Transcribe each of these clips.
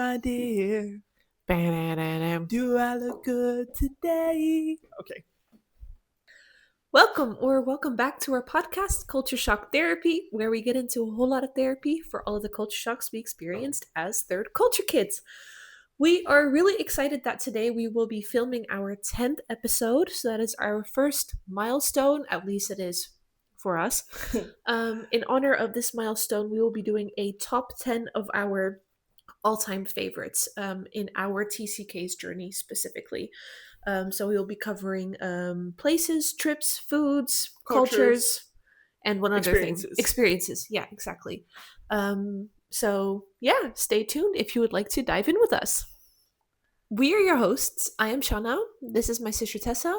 my dear. Ba-da-da-dum. Do I look good today? Okay. Welcome back to our podcast, Culture Shock Therapy, where we get into a whole lot of therapy for all of the culture shocks we experienced as third culture kids. We are really excited that today we will be filming our 10th episode, so that is our first milestone, at least it is for us. In honor of this milestone, we will be doing a top 10 of our all-time favorites in our TCK's journey specifically. So we will be covering places, trips, foods, cultures, and one other thing. Experiences. Yeah, exactly. So yeah, stay tuned if you would like to dive in with us. We are your hosts. I am Shana. This is my sister Tessa.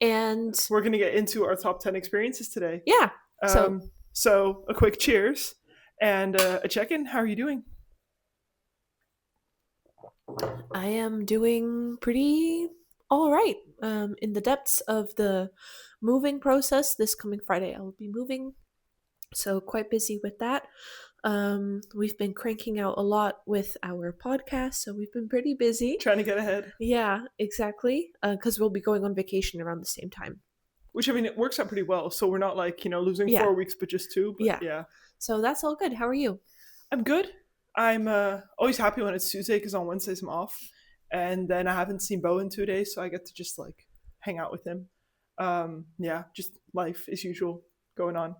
And we're going to get into our top 10 experiences today. Yeah. So a quick cheers and a check-in. How are you doing? I am doing pretty all right. In the depths of the moving process, this coming Friday I will be moving, so quite busy with that. We've been cranking out a lot with our podcast, so we've been pretty busy trying to get ahead. Yeah, exactly. Because we'll be going on vacation around the same time. Which, I mean, it works out pretty well. So we're not like, losing 4 weeks, but just 2. But yeah. So that's all good. How are you? I'm good. I'm always happy when it's Tuesday because on Wednesdays I'm off. And then I haven't seen Bo in 2 days, so I get to just like hang out with him. Just life as usual going on.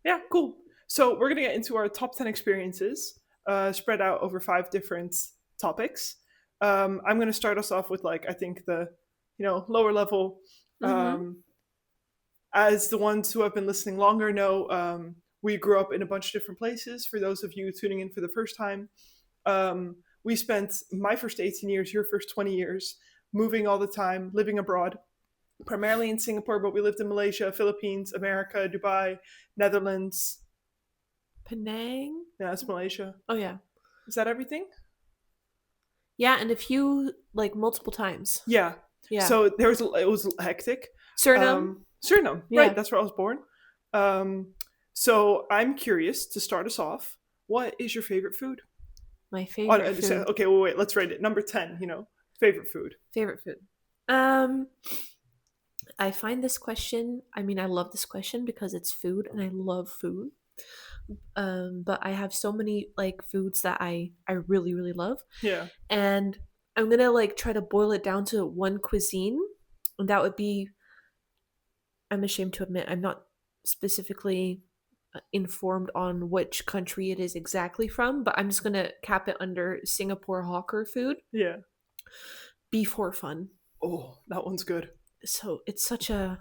Yeah, cool. So we're going to get into our top 10 experiences spread out over 5 different topics. I'm going to start us off with like, I think the, lower level. As the ones who have been listening longer know, we grew up in a bunch of different places. For those of you tuning in for the first time, we spent my first 18 years, your first 20 years, moving all the time, living abroad, primarily in Singapore, but we lived in Malaysia, Philippines, America, Dubai, Netherlands. Penang? Yeah, that's Malaysia. Oh, yeah. Is that everything? Yeah, and a few, like, multiple times. Yeah. So it was hectic. Suriname? Suriname, yeah. Right, that's where I was born. So I'm curious to start us off. What is your favorite food? My favorite food. Okay, wait. Let's rate it. Number 10. Favorite food. Favorite food. I find this question. I mean, I love this question because it's food, and I love food. But I have so many like foods that I really really love. Yeah. And I'm gonna like try to boil it down to one cuisine, and that would be. I'm ashamed to admit I'm not specifically informed on which country it is exactly from, but I'm just gonna cap it under Singapore hawker food. Yeah. Beef hor fun. Oh, that one's good. So it's such a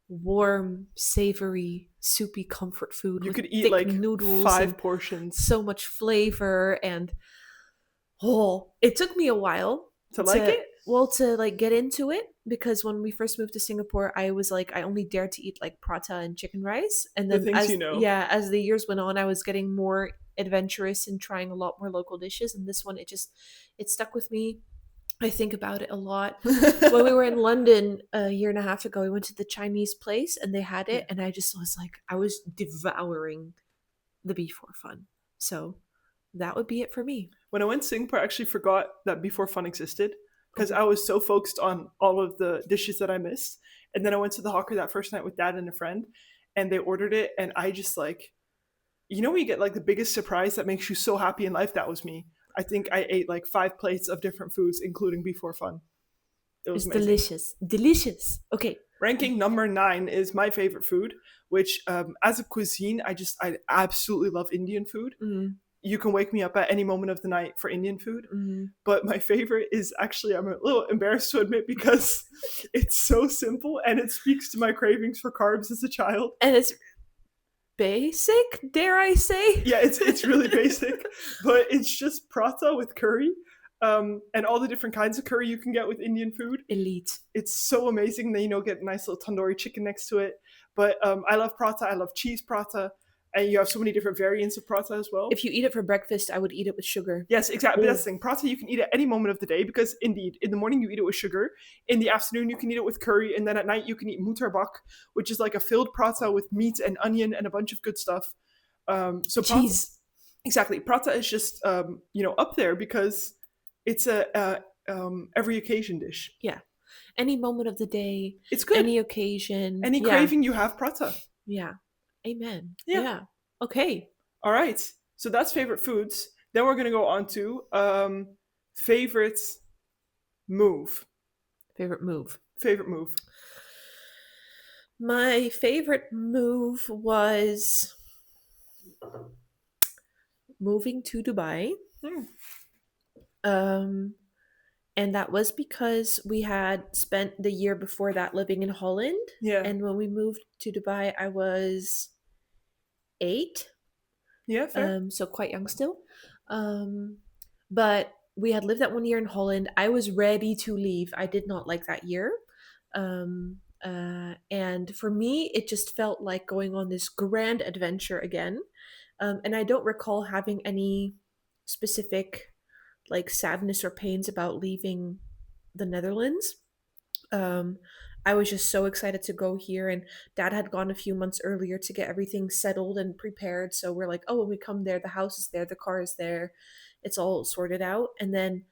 warm, savory, soupy comfort food. You could eat like noodles, 5 portions. So much flavor, and it took me a while to like it. Well, to like get into it, because when we first moved to Singapore, I was like, I only dared to eat like prata and chicken rice, and then as the years went on, I was getting more adventurous and trying a lot more local dishes. And this one, it stuck with me. I think about it a lot. When we were in London a year and a half ago, we went to the Chinese place and they had it, and I just was like, I was devouring the beef hor fun. So that would be it for me. When I went to Singapore, I actually forgot that beef hor fun existed because I was so focused on all of the dishes that I missed. And then I went to the hawker that first night with Dad and a friend, and they ordered it, and I just like, when you get like the biggest surprise that makes you so happy in life, that was me. I think I ate like 5 plates of different foods, including beef hor fun. It was amazing. Delicious. Okay. Ranking number 9 is my favorite food, which as a cuisine, I absolutely love Indian food. Mm-hmm. You can wake me up at any moment of the night for Indian food. Mm-hmm. But my favorite is actually, I'm a little embarrassed to admit because it's so simple and it speaks to my cravings for carbs as a child. And it's basic, dare I say? Yeah, it's really basic, but it's just prata with curry, and all the different kinds of curry you can get with Indian food. Elite. It's so amazing. Then get a nice little tandoori chicken next to it. But I love prata. I love cheese prata. And you have so many different variants of prata as well. If you eat it for breakfast, I would eat it with sugar. Yes, exactly. But that's the thing. Prata you can eat at any moment of the day because, indeed, in the morning you eat it with sugar. In the afternoon you can eat it with curry. And then at night you can eat mutarbak, which is like a filled prata with meat and onion and a bunch of good stuff. Cheese. exactly. Prata is just up there because it's a every occasion dish. Yeah. Any moment of the day, It's good. any occasion. Any Yeah. craving you have prata. Yeah. Amen. Yeah. Yeah. Okay. All right. So that's favorite foods. Then we're gonna go on to favorite move. Favorite move. Favorite move. My favorite move was moving to Dubai. Hmm. Um, and that was because we had spent the year before that living in Holland. Yeah. And when we moved to Dubai, I was 8, Yeah. Fair. so quite young still. Um, but we had lived that one year in Holland. I was ready to leave. I did not like that year. And for me, it just felt like going on this grand adventure again. And I don't recall having any specific like sadness or pains about leaving the Netherlands. Um, I was just so excited to go here, and Dad had gone a few months earlier to get everything settled and prepared. So we're like, oh, when we come there, the house is there, the car is there, it's all sorted out. And then,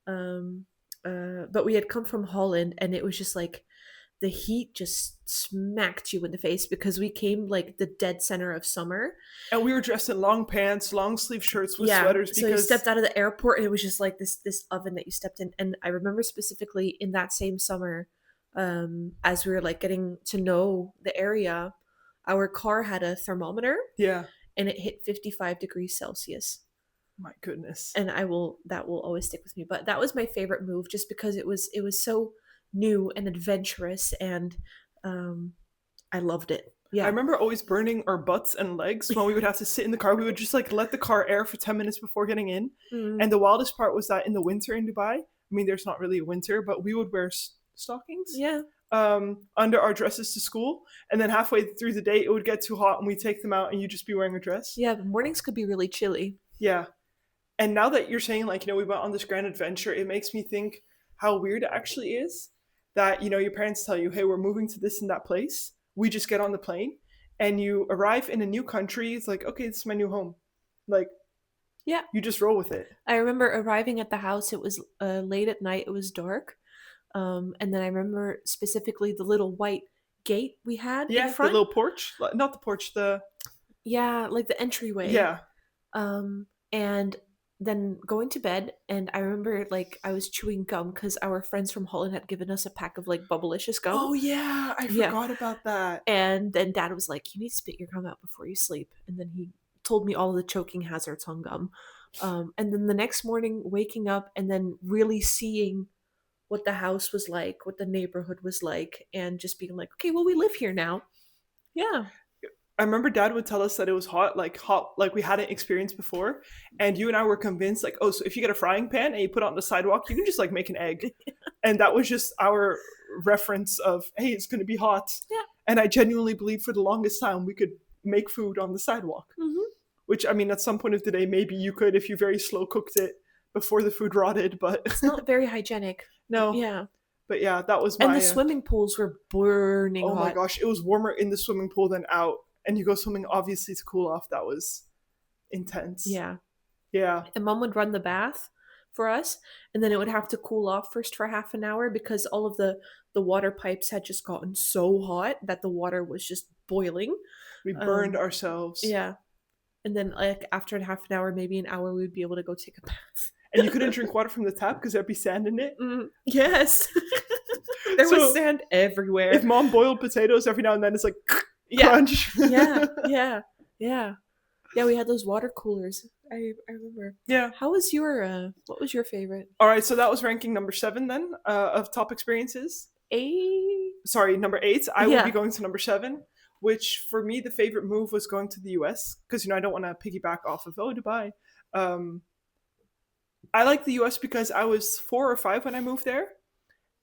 um, but we had come from Holland, and it was just like the heat just smacked you in the face because we came like the dead center of summer. And we were dressed in long pants, long sleeve shirts with Yeah, sweaters so you because stepped out of the airport and it was just like this oven that you stepped in. And I remember specifically in that same summer, as we were like getting to know the area, our car had a thermometer yeah. and it hit 55 degrees Celsius. My goodness. And that will always stick with me. But that was my favorite move just because it was so new and adventurous, and I loved it. I Yeah. remember always burning our butts and legs when we would have to sit in the car. We would just like let the car air for 10 minutes before getting in. Mm, And the wildest part was that in the winter in Dubai, I mean, there's not really a winter, but we would wear stockings yeah. under our dresses to school. And then halfway through the day, it would get too hot and we'd take them out and you'd just be wearing a dress. Yeah, but mornings could be really chilly. Yeah. And now that you're saying, like, we went on this grand adventure, it makes me think how weird it actually is that, your parents tell you, hey, we're moving to this and that place. We just get on the plane and you arrive in a new country. It's like, okay, this is my new home. Like, Yeah. you just roll with it. I remember arriving at the house. It was late at night. It was dark. And then I remember specifically the little white gate we had in Yeah, the front. little porch. Not the porch, Yeah, like the entryway. yeah. And then going to bed, and I remember like I was chewing gum because our friends from Holland had given us a pack of like Bubblicious gum. Oh, yeah, I Yeah. forgot about that. And then Dad was like, "You need to spit your gum out before you sleep." And then he told me all the choking hazards on gum. And then the next morning, waking up and then really seeing what the house was like, what the neighborhood was like, and just being like, "Okay, well, we live here now." Yeah. I remember Dad would tell us that it was hot like we hadn't experienced before. And you and I were convinced, like, oh, so if you get a frying pan and you put it on the sidewalk, you can just like make an egg. And that was just our reference of, hey, it's going to be hot. Yeah. And I genuinely believe for the longest time we could make food on the sidewalk. Mm-hmm. Which, I mean, at some point of the day, maybe you could if you very slow cooked it before the food rotted, but It's not very hygienic. no. Yeah. But yeah, that was my... And the swimming pools were burning oh hot. my gosh, it was warmer in the swimming pool than out. And you go swimming, obviously, to cool off. That was intense. Yeah. Yeah. And Mom would run the bath for us, and then it would have to cool off first for half an hour because all of the water pipes had just gotten so hot that the water was just boiling. We burned ourselves. Yeah. And then like after half an hour, maybe an hour, we would be able to go take a bath. And you couldn't drink water from the tap because there'd be sand in it. Yes. There was sand everywhere. If Mom boiled potatoes every now and then, it's like... yeah. crunch. Yeah. Yeah, we had those water coolers. I remember. Yeah. How was your what was your favorite? All right, so that was ranking number 7 then of top experiences. 8. Sorry, number 8. I will Yeah. be going to number 7, which for me the favorite move was going to the US because I don't want to piggyback off of Dubai. I like the US because I was 4 or 5 when I moved there,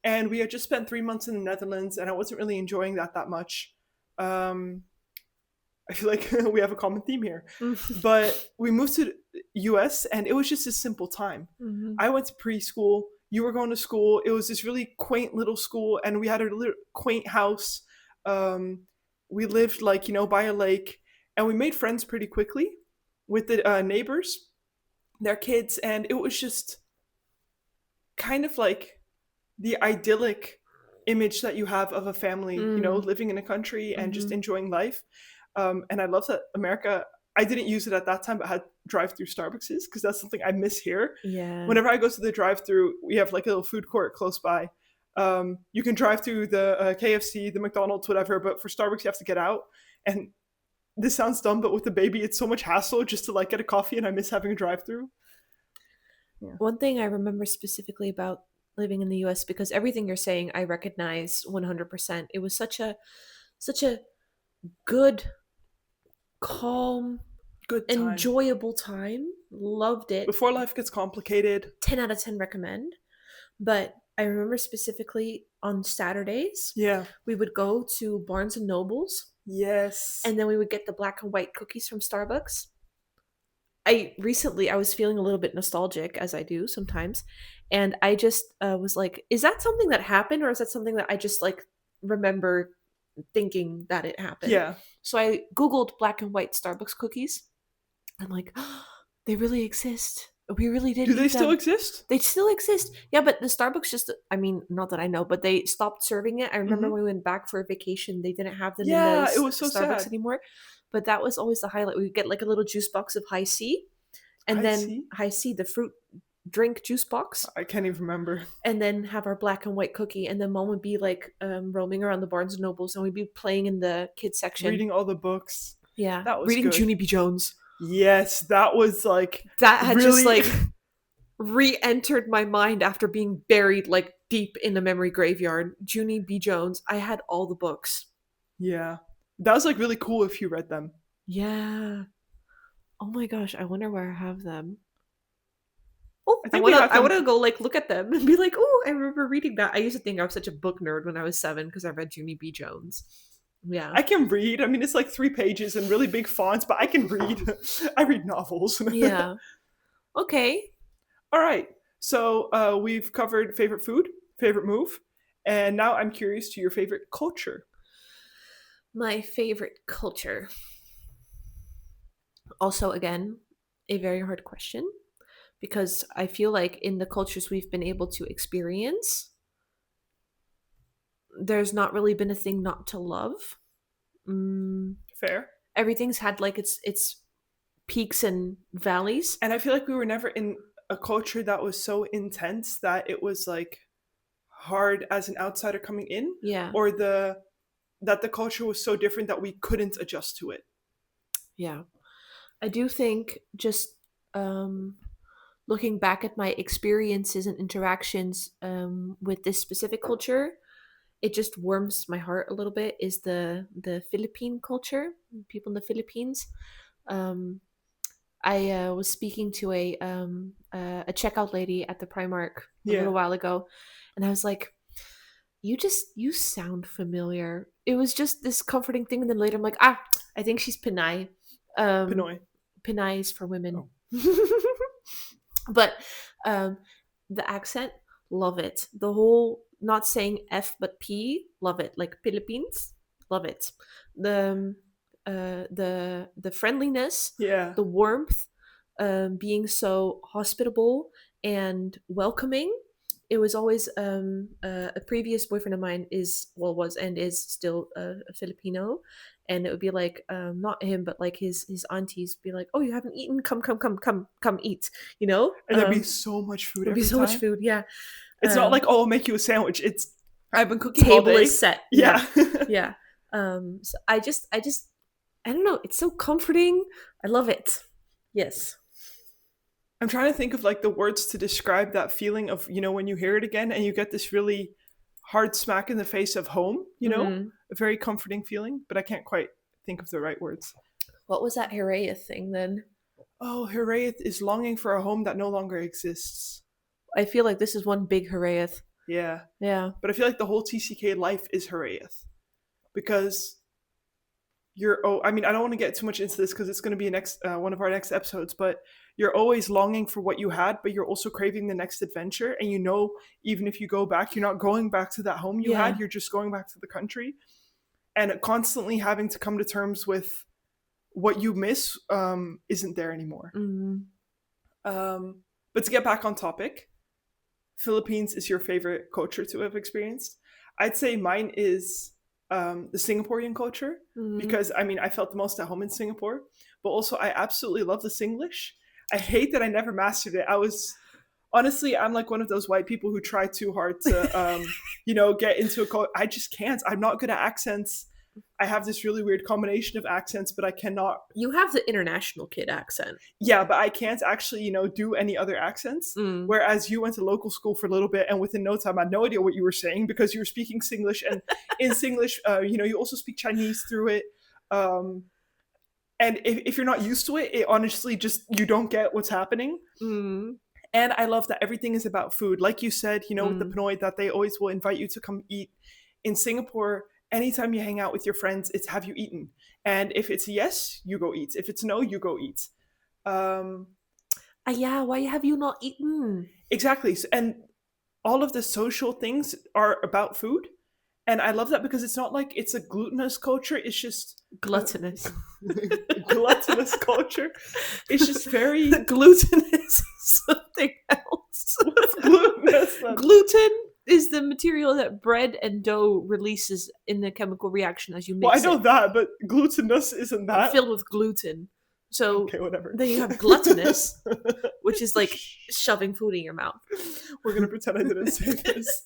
and we had just spent 3 months in the Netherlands, and I wasn't really enjoying that much. I feel like we have a common theme here. But we moved to the US and it was just a simple time. Mm-hmm. I went to preschool, you were going to school. It was this really quaint little school and we had a little quaint house. We lived like, by a lake, and we made friends pretty quickly. with the neighbors, their kids, and it was just kind of like the idyllic image that you have of a family, Mm. living in a country and just Mm-hmm. enjoying life. And I love that America, I didn't use it at that time, but had drive-through Starbuckses because that's something I miss here. Yeah. Whenever I go to the drive-through, we have like a little food court close by. You can drive through the KFC, the McDonald's, whatever, but for Starbucks, you have to get out. And this sounds dumb, but with the baby, it's so much hassle just to like get a coffee, and I miss having a drive-through. Yeah. One thing I remember specifically about living in the US, because everything you're saying I recognize 100%. It was such a good, calm, Good time. enjoyable time. Loved it. Before life gets complicated. 10 out of 10 recommend. But I remember specifically on Saturdays, Yeah. we would go to Barnes and Nobles, Yes. and then we would get the black and white cookies from Starbucks. I was feeling a little bit nostalgic, as I do sometimes, and I just was like, is that something that happened, or is that something that I just like remember thinking that it happened? Yeah. So I googled black and white Starbucks cookies. I'm like, oh, they really exist. We really did Do they eat still them. exist? They still exist. Yeah, but the Starbucks just, I mean, not that I know, but they stopped serving it. I remember when we went back for a vacation, they didn't have them in the Yeah, it was so Starbucks sad. anymore. But that was always the highlight. We would get like a little juice box of High C, and I then see. High C, the fruit drink juice box, I can't even remember. and then have our black and white cookie. And then mom would be like roaming around the Barnes and Nobles, and we'd be playing in the kids section. Reading all the books. Yeah, That was reading good. Junie B. Jones. Yes, that was like That had really just like re-entered my mind after being buried like deep in the memory graveyard. Junie B. Jones. I had all the books. Yeah. That was like really cool if you read them. Yeah. Oh my gosh, I wonder where I have them. Oh, I I think we wanna have I them. wanna go like look at them and be like, oh, I remember reading that. I used to think I was such a book nerd when I was 7 because I read Junie B. Jones. Yeah. I can read. I mean, it's like 3 pages and really big fonts, but I can read. I read novels. Yeah. Okay. All right. So we've covered favorite food, favorite move, and now I'm curious to your favorite culture. My favorite culture. Also, again, a very hard question because I feel like in the cultures we've been able to experience, there's not really been a thing not to love. Mm, Fair. everything's had like its peaks and valleys. And I feel like we were never in a culture that was so intense that it was like hard as an outsider coming in, Yeah. or that the culture was so different that we couldn't adjust to it. Yeah. I do think just looking back at my experiences and interactions with this specific culture, it just warms my heart a little bit. Is the Philippine culture, people in the Philippines. I was speaking to a checkout lady at the Primark a Yeah. little while ago, and I was like, you sound familiar. It was just this comforting thing, and then later I'm like, I think she's Pinay. Pinoy. Pinay is for women. Oh. But the accent, love it. The whole not saying F but P, love it. Like Philippines, love it. The the friendliness, Yeah. the warmth, being so hospitable and welcoming. It was always a previous boyfriend of mine was and is still a Filipino, and it would be like not him but like his aunties be like, oh, you haven't eaten, come eat, you know. And there'd be so much food There'd be every so much time. food. Yeah. It's not like, oh, I'll make you a sandwich. It's I've been cooking all Table day. is set. Yeah. Yeah. So I don't know, it's so comforting. I love it. Yes. I'm trying to think of like the words to describe that feeling of, when you hear it again and you get this really hard smack in the face of home, Mhm. a very comforting feeling, but I can't quite think of the right words. What was that Heraya thing then? Oh, Harayeth is longing for a home that no longer exists. I feel like this is one big Harayeth. Yeah. Yeah. But I feel like the whole TCK life is Harayeth. Because I mean, I don't want to get too much into this because it's going to be one of our next episodes, but you're always longing for what you had, but you're also craving the next adventure. And even if you go back, you're not going back to that home you had, you're just going back to the country. And constantly having to come to terms with what you miss isn't there anymore. Mm. But to get back on topic, Philippines is your favorite culture to have experienced. I'd say mine is the Singaporean culture Mm. because I mean I felt the most at home in Singapore, but also I absolutely love the Singlish. I hate that I never mastered it. I was honestly I'm like one of those white people who try too hard to get into a culture. I just can't. I'm not good at accents. I have this really weird combination of accents, but I cannot. You have the international kid accent. Yeah, but I can't actually, do any other accents. Mm. Whereas you went to local school for a little bit, and within no time, I had no idea what you were saying because you were speaking Singlish, and in Singlish, you also speak Chinese through it. Um, and if you're not used to it, it honestly just you don't get what's happening. Mm. And I love that everything is about food, like you said, with the Mm. Pinoy that they always will invite you to come eat. In Singapore, anytime you hang out with your friends, it's have you eaten? And if it's a yes, you go eat. If it's no, you go eat. Um, Yeah, why have you not eaten? exactly. And all of the social things are about food. And I love that because it's not like it's a glutinous culture. It's just Gluttonous. gluttonous culture. It's just very Glutinous is something else. what's glutinous. Then? Gluten is the material that bread and dough releases in the chemical reaction as you Well, I mix know it. that, but glutinous isn't that. Filled with gluten. So Okay, whatever. then you have gluttonous, which is like shoving food in your mouth. We're gonna pretend I didn't say this.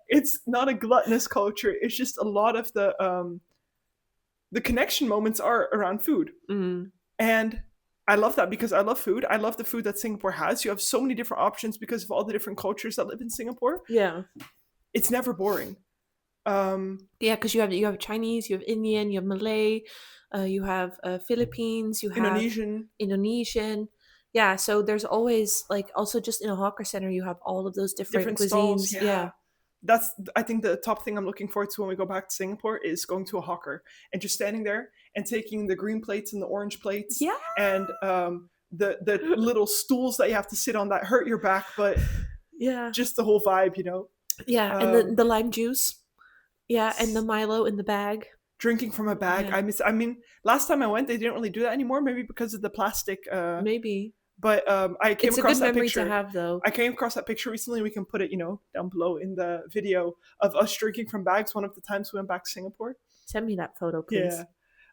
It's not a gluttonous culture. It's just a lot of the connection moments are around food. Mm. And I love that because I love food. I love the food that Singapore has. You have so many different options because of all the different cultures that live in Singapore. Yeah. It's never boring. Yeah, because you have Chinese, you have Indian, you have Malay, you have Philippines, you have Indonesian. Yeah, so there's always like also just in a hawker center you have all of those different stalls. cuisines. Yeah. That's I think the top thing I'm looking forward to when we go back to Singapore is going to a hawker and just standing there and taking the green plates and the orange plates Yeah. and the little stools that you have to sit on that hurt your back, but Yeah. just the whole vibe, Yeah, and the lime juice. Yeah, and the Milo in the bag. Drinking from a bag. Yeah. I mean, last time I went, they didn't really do that anymore. Maybe because of the plastic. Maybe. But I came It's a across good that memory picture. to have, though. I came across that picture recently. We can put it, down below in the video of us drinking from bags. One of the times we went back to Singapore. Send me that photo, please.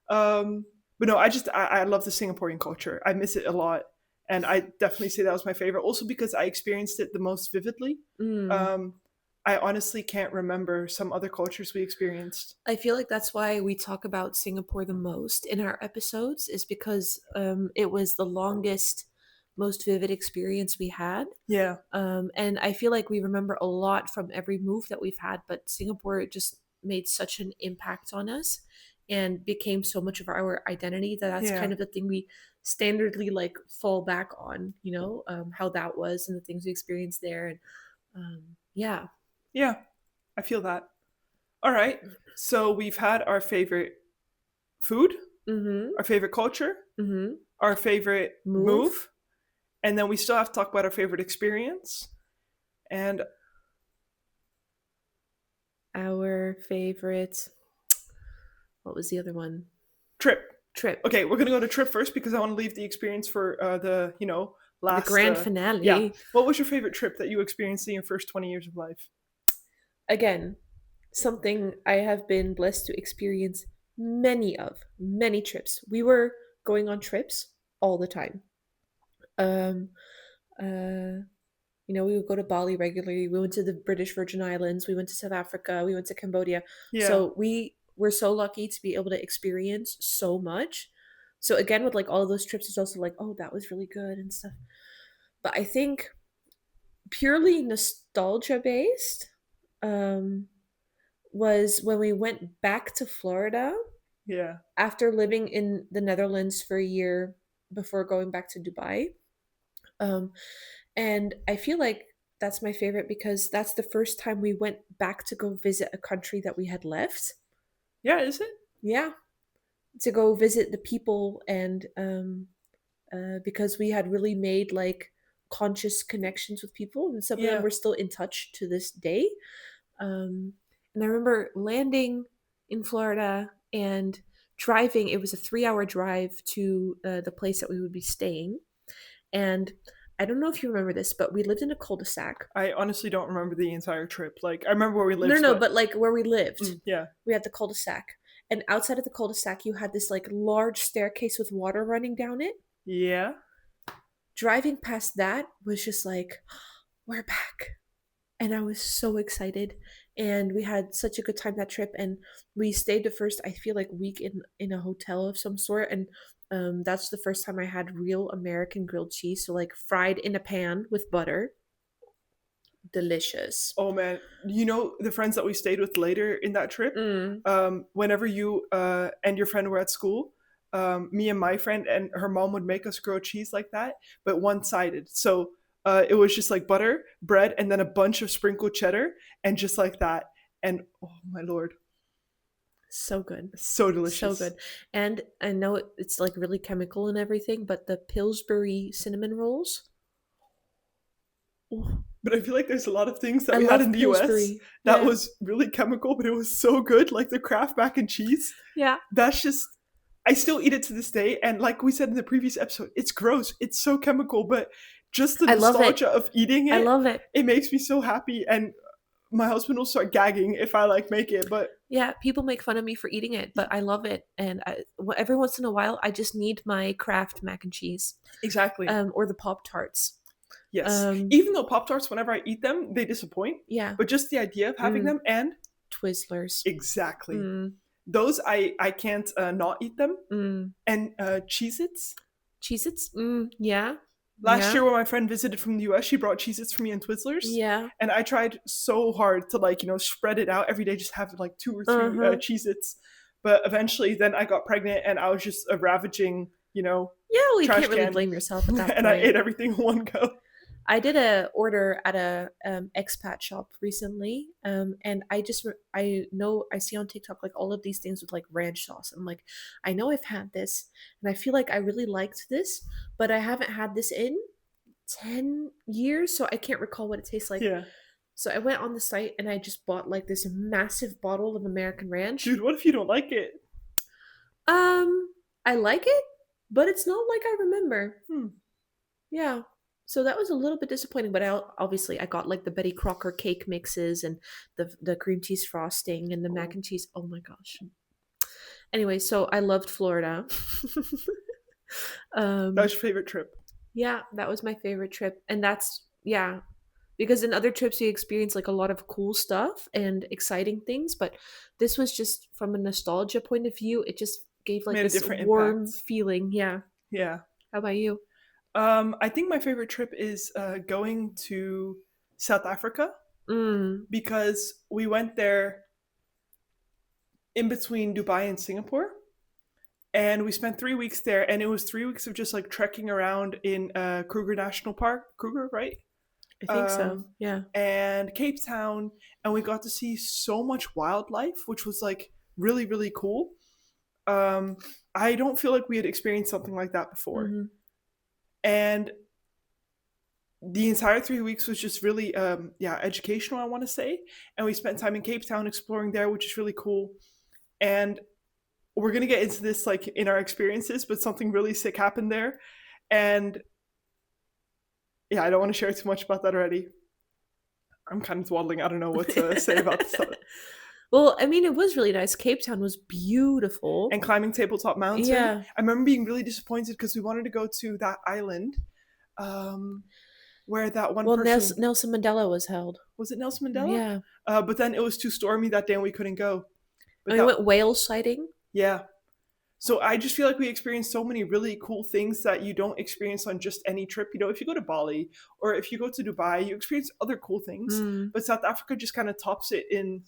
Yeah. But no, I love the Singaporean culture. I miss it a lot, and I definitely say that was my favorite. Also because I experienced it the most vividly. Mm. I honestly can't remember some other cultures we experienced. I feel like that's why we talk about Singapore the most in our episodes, is because it was the longest, most vivid experience we had. Yeah. And I feel like we remember a lot from every move that we've had, but Singapore just made such an impact on us and became so much of our identity that's Yeah. kind of the thing we standardly like fall back on, how that was and the things we experienced there. And yeah. Yeah, I feel that. All right. So we've had our favorite food, Mm-hmm. our favorite culture, Mm-hmm. our favorite move, and then we still have to talk about our favorite experience and our favorite. What was the other one? Trip. Okay, we're gonna go to trip first because I want to leave the experience for the last the grand finale. Yeah. What was your favorite trip that you experienced in your first 20 years of life? Again, something I have been blessed to experience many trips. We were going on trips all the time. We would go to Bali regularly. We went to the British Virgin Islands. We went to South Africa. We went to Cambodia. Yeah. So we were so lucky to be able to experience so much. So again, with like all of those trips, it's also like, oh, that was really good and stuff. But I think purely nostalgia based was when we went back to Florida. Yeah. After living in the Netherlands for a year before going back to Dubai. And I feel like that's my favorite because that's the first time we went back to go visit a country that we had left. Yeah, is it? Yeah. To go visit the people and because we had really made like conscious connections with people and some of them were still in touch to this day. And I remember landing in Florida and driving, it was a 3-hour drive to the place that we would be staying. And I don't know if you remember this, but we lived in a cul-de-sac. I honestly don't remember the entire trip. Like, I remember where we No, lived, no, but but like where we lived, yeah. we had the cul-de-sac. And outside of the cul-de-sac, you had this like large staircase with water running down it. Yeah. Driving past that was just like, we're back. And I was so excited. And we had such a good time that trip. And we stayed the first, I feel like, week in a hotel of some sort. And that's the first time I had real American grilled cheese. So, like, fried in a pan with butter. Delicious. Oh man, you know the friends that we stayed with later in that trip. Mm. Whenever you and your friend were at school, me and my friend and her mom would make us grilled cheese like that, but one-sided. So it was just like butter, bread, and then a bunch of sprinkled cheddar, and just like that. And oh my lord, So good. so So delicious. good. And I know it's like really chemical and everything, but the Pillsbury cinnamon rolls. Oh, But I feel like there's a lot of things that I we had in love the US Pillsbury. that Yeah. was really chemical, but it was so good. Like the Kraft mac and cheese. Yeah. That's just, I still eat it to this day. And like we said in the previous episode, it's gross. It's so chemical, but just the I love it. nostalgia of eating I it, love it. it makes me so happy. And my husband will start gagging if I like make it, but Yeah, people make fun of me for eating it, but I love it. And every once in a while, I just need my Kraft mac and cheese, exactly. or the Pop Tarts. Yes. Even though Pop Tarts, whenever I eat them, they disappoint. Yeah, But just the idea of having them and Twizzlers. exactly. Mm, Those I can't not eat them. mm. And Cheez-Its. Cheez-Its. Yeah, Last yeah, year when my friend visited from the US, she brought Cheez-Its for me and Twizzlers. yeah. And I tried so hard to like, spread it out every day, just have like 2 or 3 Uh-huh. Cheez-Its. But eventually then I got pregnant and I was just a ravaging, Yeah, well, you trash can't really can. blame yourself at that And I point. ate everything in one go. I did a order at a expat shop recently, and I know I see on TikTok like all of these things with like ranch sauce. I'm like, I know I've had this, and I feel like I really liked this, but I haven't had this in 10 years, so I can't recall what it tastes like. Yeah. So I went on the site and I just bought like this massive bottle of American Ranch. Dude, what if you don't like it? I like it, but it's not like I remember. Hmm. Yeah. So that was a little bit disappointing, but obviously I got like the Betty Crocker cake mixes and the cream cheese frosting and the mac and cheese. Oh my gosh. Anyway, so I loved Florida. That was your favorite trip. Yeah, that was my favorite trip. And yeah, because in other trips you experience like a lot of cool stuff and exciting things, but this was just from a nostalgia point of view, it just gave like Made a this different warm impact. feeling. Yeah. Yeah. How about you? I think my favorite trip is going to South Africa Mm. because we went there in between Dubai and Singapore. And we spent 3 weeks there, and it was 3 weeks of just like trekking around in Kruger National Park. Kruger, right? I think so. Yeah. And Cape Town, and we got to see so much wildlife, which was like really, really cool. I don't feel like we had experienced something like that before. Mhm. And the entire 3 weeks was just really educational, I want to say. And we spent time in Cape Town exploring there, which is really cool. And we're gonna get into this like in our experiences, but something really sick happened there. And yeah, I don't want to share too much about that already. I'm kind of dawdling. I don't know what to say about this. Well, I mean, it was really nice. Cape Town was beautiful. And climbing Tabletop Mountain. Yeah. I remember being really disappointed because we wanted to go to that island where that one person... Nelson Mandela was held. Was it Nelson Mandela? Yeah. But then it was too stormy that day and we couldn't go. But We went whale sighting. Yeah. So I just feel like we experienced so many really cool things that you don't experience on just any trip. If you go to Bali or if you go to Dubai, you experience other cool things. Mm. But South Africa just kind of tops it in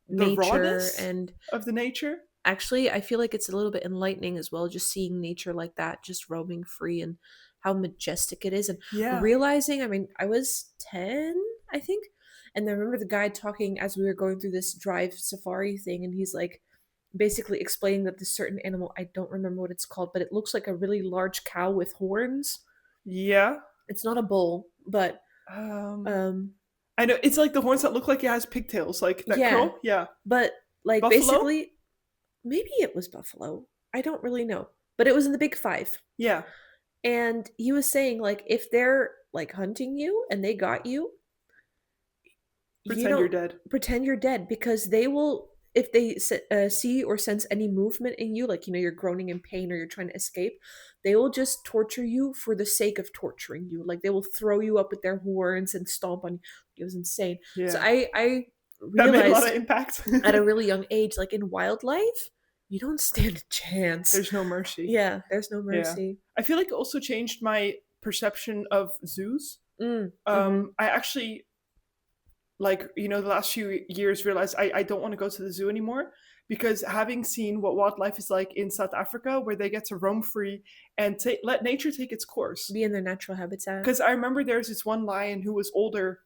the Nature rawness and of the nature. actually, I feel like it's a little bit enlightening as well, just seeing nature like that, just roaming free and how majestic it is. And Yeah. realizing, I mean, I was 10, I think. And I remember the guide talking as we were going through this drive safari thing. And he's like, basically explaining that this certain animal, I don't remember what it's called, but it looks like a really large cow with horns. Yeah. It's not a bull, but I know it's like the horns that look like it has pigtails, like that yeah. crow. Yeah. But like Buffalo? basically maybe it was buffalo. I don't really know, but it was in the Big Five. Yeah, And he was saying like if they're like hunting you and they got you pretend you're don't dead. pretend you're dead because they will if they see or sense any movement in you, like you're groaning in pain or you're trying to escape, they will just torture you for the sake of torturing you. Like they will throw you up with their horns and stomp on you. It was insane. So Yeah, I that made a lot of realized impact. at a really young age, like in wildlife, you don't stand a chance. There's no mercy. Yeah, there's no Yeah, mercy. I feel like it also changed my perception of zoos. Mm-hmm. I actually, like, the last few years realized I don't want to go to the zoo anymore, because having seen what wildlife is like in South Africa, where they get to roam free and let nature take its course. Be in their natural habitat. Because I remember there's this one lion who was older,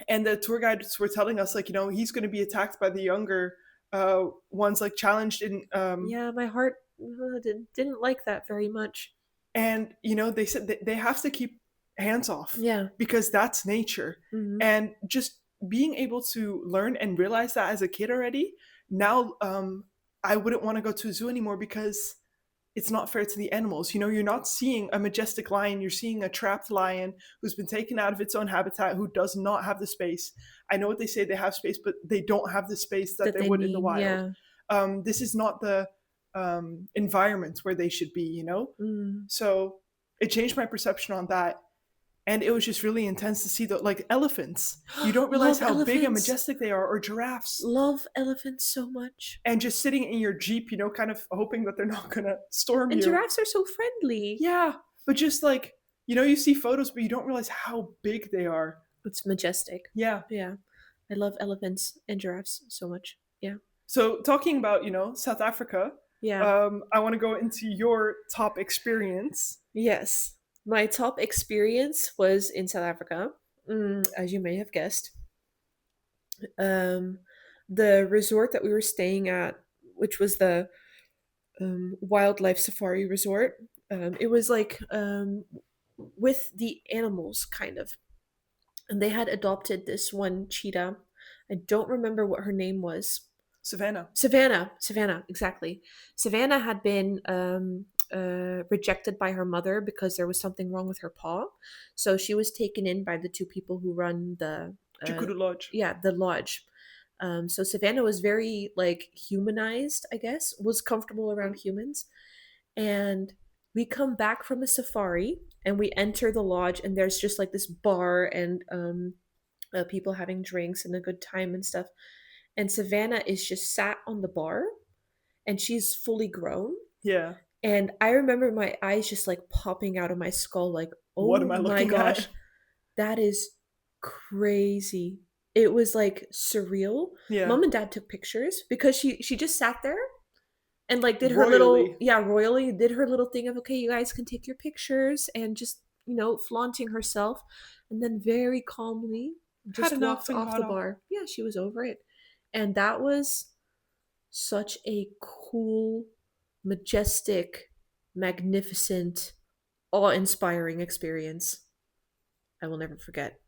and the tour guides were telling us, like, he's going to be attacked by the younger ones, like challenged in Yeah, my heart didn't like that very much. and they said that they have to keep hands off, Yeah. because that's nature. Hmm. And just being able to learn and realize that as a kid already, now I wouldn't want to go to a zoo anymore, because it's not fair to the animals. You're not seeing a majestic lion, you're seeing a trapped lion who's been taken out of its own habitat, who does not have the space. I know what they say, they have space, but they don't have the space that That they they would in the need. wild. Yeah. This is not the environment where they should be. Mm. So it changed my perception on that. And it was just really intense to see, like, elephants. You don't realize Love how big and elephants. majestic they are, or giraffes. Love elephants so much. And just sitting in your Jeep, kind of hoping that they're not going to storm And you. giraffes are so friendly. Yeah, but just like, you see photos, but you don't realize how big they are. It's majestic. Yeah. Yeah. I love elephants and giraffes so much. Yeah. So talking about, South Africa, Yeah. I want to go into your top experience. Yes. My top experience was in South Africa, as you may have guessed. Um, the resort that we were staying at, which was the wildlife safari resort, it was like with the animals, kind of. And they had adopted this one cheetah. I don't remember what her name was. Savannah. Savannah, exactly. Savannah had been rejected by her mother because there was something wrong with her paw. So she was taken in by the two people who run the Chikudu Lodge. yeah, the lodge. So Savannah was very like humanized, I guess, was comfortable around humans. And we come back from a safari and we enter the lodge, and there's just like this bar and people having drinks and a good time and stuff. And Savannah is just sat on the bar and she's fully grown. Yeah. And I remember my eyes just like popping out of my skull, like, What oh am I my looking gosh, at? that is crazy. It was like surreal. Yeah. Mom and dad took pictures because she just sat there and like did her Royally. royally did her little thing of, okay, you guys can take your pictures, and just flaunting herself, and then very calmly Had just enough walked and off got the up. bar. Yeah, she was over it. And that was such a cool, majestic, magnificent, awe-inspiring experience I will never forget.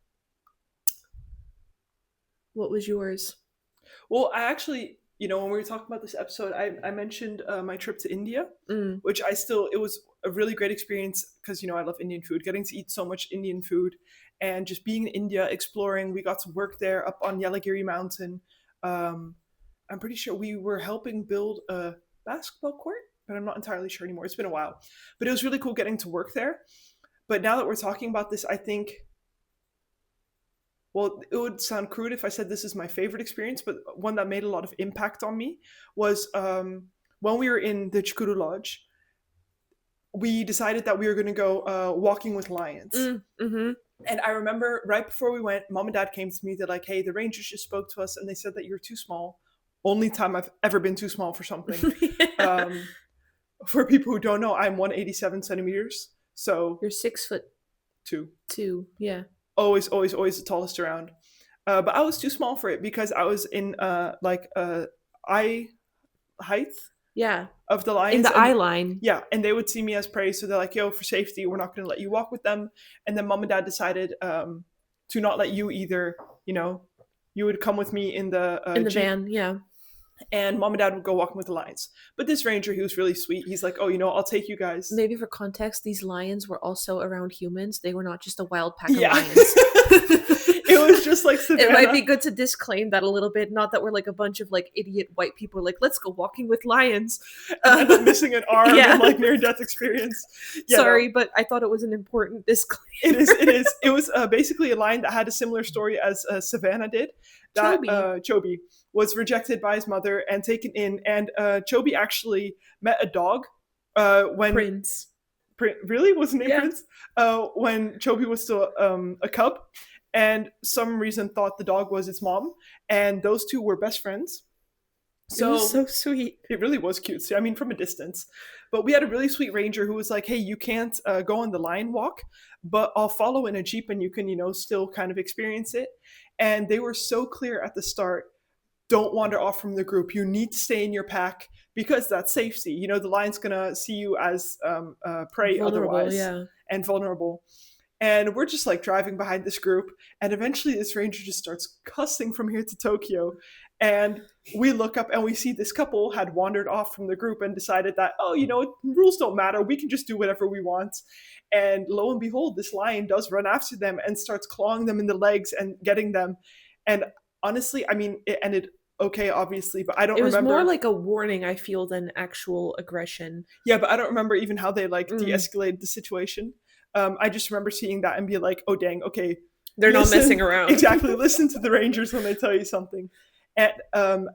What was yours? Well, I actually, when we were talking about this episode, I mentioned my trip to India, Mm. which it was a really great experience, because, I love Indian food, getting to eat so much Indian food, and just being in India, exploring. We got to work there up on Yelagiri Mountain. I'm pretty sure we were helping build a basketball court, but I'm not entirely sure anymore. It's been a while. But it was really cool getting to work there. But now that we're talking about this, I think, well, it would sound crude if I said this is my favorite experience, but one that made a lot of impact on me was when we were in the Chikuru Lodge, we decided that we were going to go walking with lions. Mm-hmm. And I remember right before we went, Mom and Dad came to me. They're like, hey, the rangers just spoke to us and they said that you're too small. Only time I've ever been too small for something. For people who don't know, I'm 187 centimeters. So You're 6'2". Yeah. Always the tallest around. But I was too small for it, because I was in eye height Yeah. of the lions. In the eye line. Yeah, and they would see me as prey, so they're like, yo, for safety, we're not going to let you walk with them. And then Mom and Dad decided to not let you either. You would come with me in the In the Jeep. van, yeah. and mom and dad would go walking with the lions. But this ranger, he was really sweet. He's like, oh, I'll take you guys. Maybe for context, these lions were also around humans. They were not just a wild pack of Yeah. lions. It was just like Savannah. It might be good to disclaim that a little bit. Not that we're like a bunch of like idiot white people like, let's go walking with lions. And end up missing an arm Yeah. and like near-death experience. Yeah, Sorry, but I thought it was an important disclaimer. It is. It was basically a lion that had a similar story as Savannah did. That Chobi was rejected by his mother and taken in. And Chobi actually met a dog when... Prince. Really? Wasn't named Yeah. Prince? When Chobi was still a cub. And some reason thought the dog was its mom. And those two were best friends. So, it was so sweet. It really was cute. So, I mean, from a distance. But we had a really sweet ranger who was like, hey, you can't go on the lion walk, but I'll follow in a Jeep and you can, still kind of experience it. And they were so clear at the start, don't wander off from the group. You need to stay in your pack because that's safety. The lion's going to see you as prey otherwise and vulnerable. And we're just like driving behind this group. And eventually this ranger just starts cussing from here to Tokyo. And we look up and we see this couple had wandered off from the group and decided that, rules don't matter. We can just do whatever we want. And lo and behold, this lion does run after them and starts clawing them in the legs and getting them. And honestly, I mean, it ended okay, obviously, but I don't remember. It was more like a warning, I feel, than actual aggression. Yeah, but I don't remember even how they de-escalated the situation. I just remember seeing that and be like, oh, dang, okay. They're not messing around. Exactly. Listen to the rangers when they tell you something. And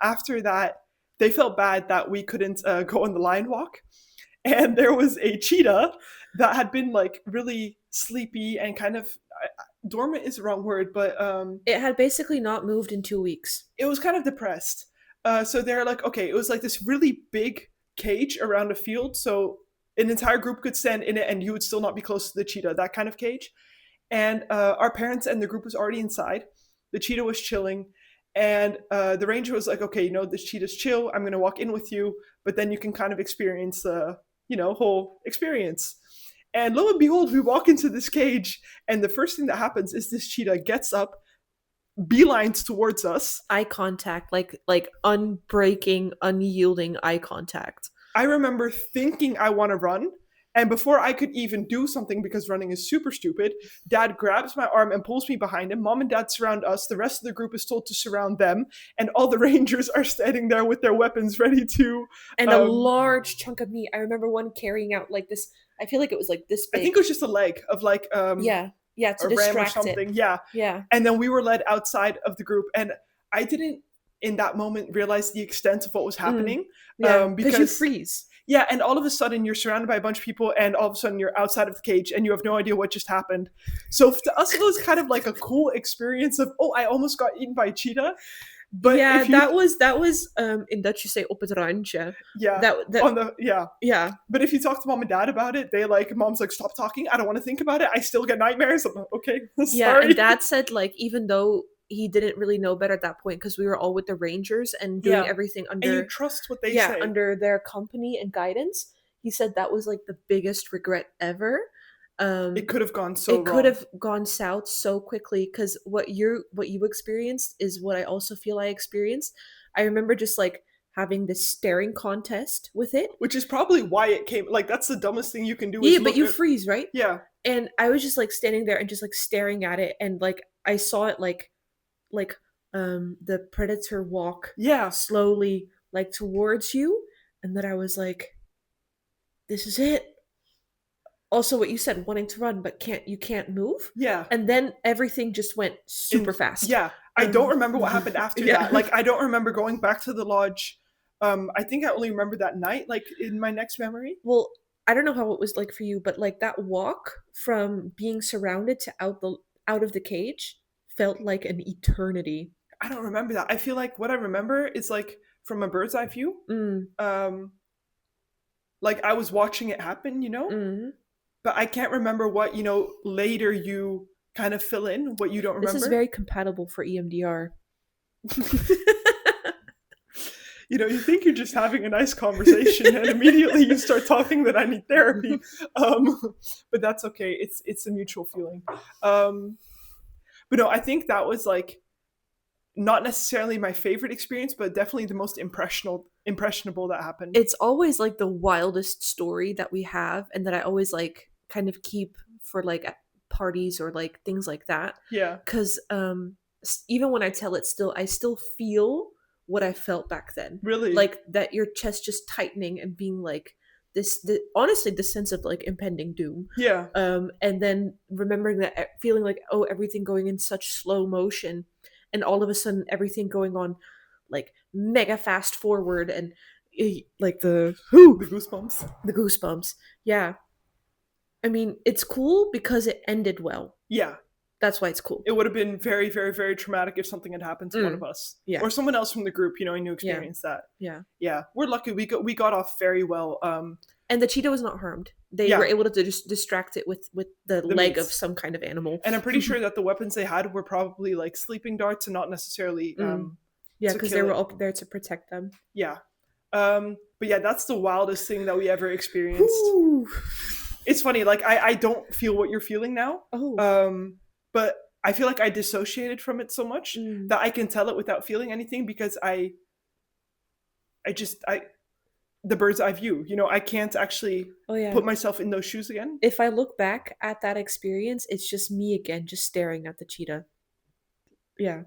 after that, they felt bad that we couldn't go on the lion walk. And there was a cheetah that had been like really sleepy and kind of dormant is the wrong word, but it had basically not moved in 2 weeks. It was kind of depressed. So they're like, okay, it was like this really big cage around a field. So an entire group could stand in it and you would still not be close to the cheetah, that kind of cage. And our parents and the group was already inside. The cheetah was chilling. And the ranger was like, okay, this cheetah's chill. I'm going to walk in with you, but then you can kind of experience the, whole experience. And lo and behold, we walk into this cage, and the first thing that happens is this cheetah gets up, beelines towards us. Eye contact, like unbreaking, unyielding eye contact. I remember thinking I want to run. And before I could even do something, because running is super stupid, Dad grabs my arm and pulls me behind him. Mom and Dad surround us. The rest of the group is told to surround them. And all the rangers are standing there with their weapons ready to... And a large chunk of meat. I remember one carrying out like this... I feel like it was like this big. I think it was just a leg of like... Yeah, to distract something. It. Yeah. And then we were led outside of the group. And I didn't, in that moment, realize the extent of what was happening. Because you freeze. Yeah, and all of a sudden you're surrounded by a bunch of people and all of a sudden you're outside of the cage and you have no idea what just happened. So to us it was kind of like a cool experience of, oh, I almost got eaten by a cheetah. But yeah, that was in Dutch you say op het randje. Yeah. Yeah. But if you talk to mom and dad about it, mom's like, stop talking. I don't want to think about it. I still get nightmares. I'm like, okay, sorry. Yeah, and dad said like even though he didn't really know better at that point because we were all with the rangers and doing everything under... And you trust what they say. Under their company and guidance. He said that was like the biggest regret ever. It could have gone so wrong. It could have gone south so quickly because what you experienced is what I also feel I experienced. I remember just like having this staring contest with it. Which is probably why it came... Like, that's the dumbest thing you can do. Yeah, but you freeze, right? Yeah. And I was just like standing there and just like staring at it and like I saw it like the predator walk slowly like towards you, and then I was like, this is it. Also what you said, wanting to run but you can't move. Yeah. And then everything just went super fast. Yeah. I don't remember what happened after that. Like, I don't remember going back to the lodge. I think I only remember that night, like in my next memory. Well, I don't know how it was like for you, but like that walk from being surrounded to out of the cage felt like an eternity. I don't remember that. I feel like what I remember is like from a bird's eye view. Like I was watching it happen, but I can't remember what, later you kind of fill in what you don't remember. This is very compatible for EMDR. You think you're just having a nice conversation and immediately you start talking that I need therapy. But that's okay. It's a mutual feeling. But no, I think that was like not necessarily my favorite experience, but definitely the most impressionable that happened. It's always like the wildest story that we have, and that I always like kind of keep for like at parties or like things like that. Yeah, Because even when I tell it, still I still feel what I felt back then. really. Like that, your chest just tightening and being like honestly, the sense of like impending doom. Yeah, And then remembering that, feeling like, oh, everything going in such slow motion, and all of a sudden everything going on like mega fast forward, and like the goosebumps. the goosebumps. Yeah, I mean, it's cool because it ended well. Yeah, That's why it's cool. it would have been very, very, very traumatic if something had happened to one of us, Yeah. or someone else from the group. You know, and you experienced that. Yeah. Yeah, we're lucky. We got off very well. And the cheetah was not harmed. They Yeah. were able to just distract it with the leg meats. of some kind of animal. And I'm pretty sure that the weapons they had were probably like sleeping darts and not necessarily. Yeah, to because kill they were it. all there to protect them. Yeah. But yeah, that's the wildest thing that we ever experienced. Ooh. It's funny, like I don't feel what you're feeling now. Oh. But I feel like I dissociated from it so much that I can tell it without feeling anything, because I the bird's eye view, you know, I can't actually put myself in those shoes again. If I look back at that experience, it's just me again, just staring at the cheetah. Yeah.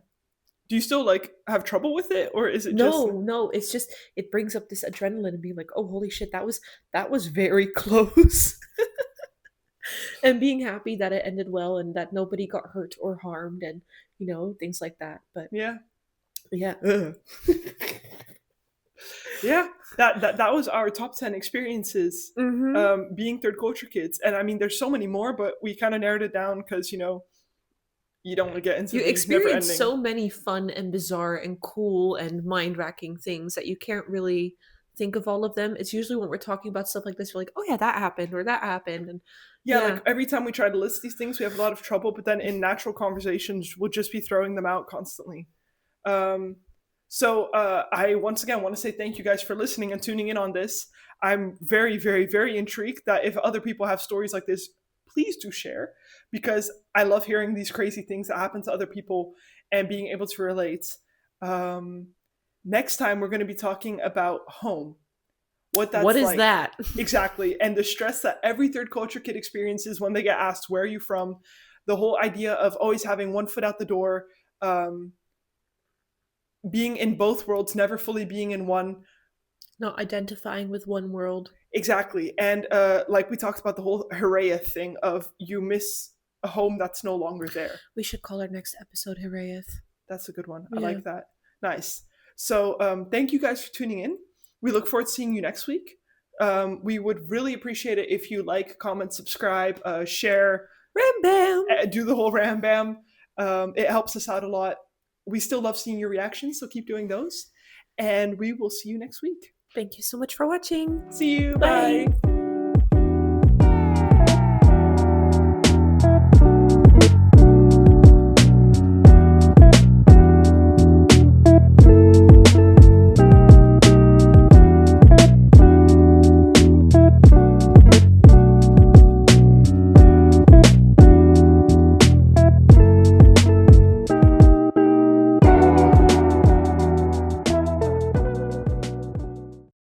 Do you still like have trouble with it, or is it No, it's just, it brings up this adrenaline and being like, oh, holy shit, that was very close. And being happy that it ended well and that nobody got hurt or harmed, and you know, things like that. But yeah. Yeah. Yeah, that was our top 10 experiences being third culture kids. And I mean, there's so many more, but we kind of narrowed it down because, you know, you don't want to get into You the experience never-ending. so many fun and bizarre and cool and mind-racking things that you can't really think of all of them. It's usually when we're talking about stuff like this, we're like, oh yeah, that happened, or that happened. And yeah, like every time we try to list these things, we have a lot of trouble, but then in natural conversations, we'll just be throwing them out constantly. So I once again want to say thank you guys for listening and tuning in on this. I'm very, very, very intrigued that if other people have stories like this, please do share, because I love hearing these crazy things that happen to other people and being able to relate. Next time, we're going to be talking about home. What is like. That? Exactly. And the stress that every third culture kid experiences when they get asked, where are you from? The whole idea of always having one foot out the door, being in both worlds, never fully being in one. Not identifying with one world. Exactly. And like we talked about the whole Heraya thing of you miss a home that's no longer there. We should call our next episode Herayeth. That's a good one. Yeah. I like that. Nice. So thank you guys for tuning in. We look forward to seeing you next week. We would really appreciate it if you like, comment, subscribe, share. Ram bam! Do the whole ram bam. It helps us out a lot. We still love seeing your reactions, so keep doing those. And we will see you next week. Thank you so much for watching. See you. Bye.